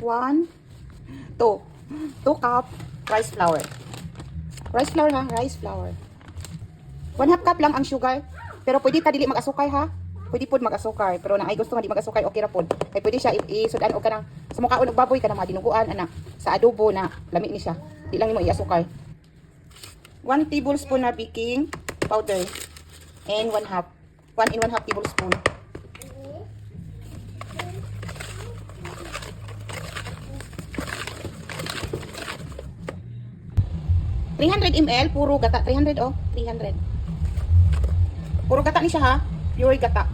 1, 2. 2 cup rice flour. Rice flour ha, rice flour. 1/2 cup lang ang sugar. Pero pwede ta dili mag-asukay ha. Pwede pod mag-asukay. Pero na ay gusto nga di mag-asukay, okay ra pod. Kay pwede siya isudan og kanang sa mukhaon og baboy kanang mga dinuguan ana sa adobo na lami ni siya. Di lang nimo i-asukay. 1 tablespoon na baking powder and 1/2 tablespoon. $300 ml puro gata, 300 oh, 300. Puro gata ni siya ha, pure gata.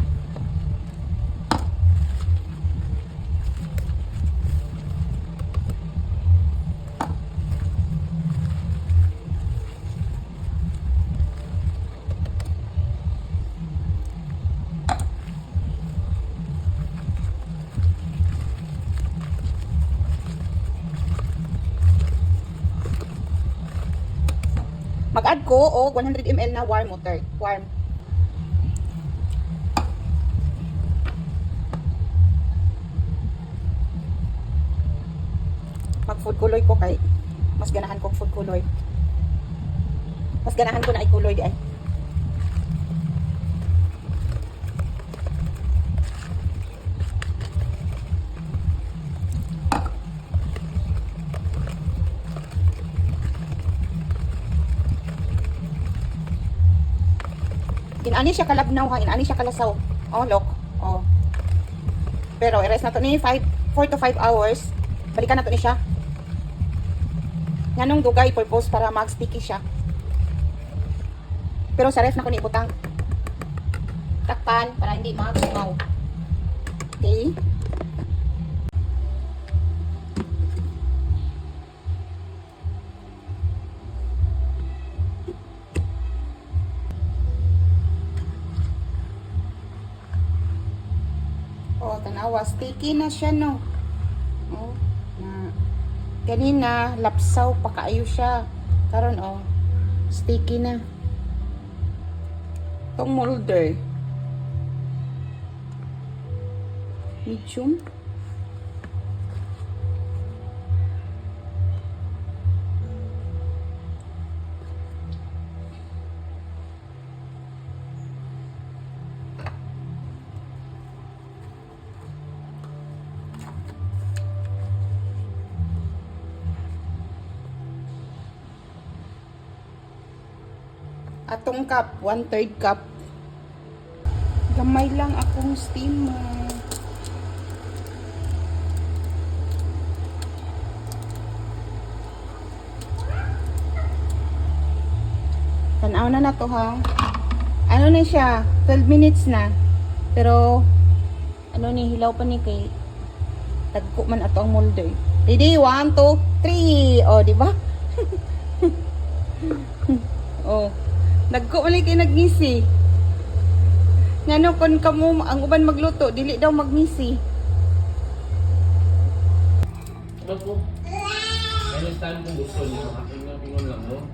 Mag-add ko og 100 ml na warm water. Warm. Mag-food color ko kay mas ganahan kong food color. Mas ganahan ko na ay color di ay. Inani siya kalabnaw ha, inani siya kalasaw. Oh, look. Oh. Pero i-rest na to ni 4 to 5 hours. Balikan na to ni siya. Nganong dugay purpose para mag-sticky siya. Pero sa ref na ko ni ibutang. Takpan para hindi mag-singaw. Okay. Oh, tanawa, sticky na siya no. Oh, na kanina lapsaw pa kaayo siya. Karon oh, sticky na. Tong molder. Medium. Atong cup, 1/3 cup. Gamay lang akong steamer. Tanaw na to ha. Ano na siya? 12 minutes na. Pero, ano ni, hilaw pa ni kay tagko man ato ang molder. Ready? 1, 2, 3. O, di ba? Oh. Nagko ulit kay nagngisi. Ngano kon kamo ang uban magluto, dili daw magngisi. Ano po? Kaya style kung gusto niyo, aking pingon lang mo.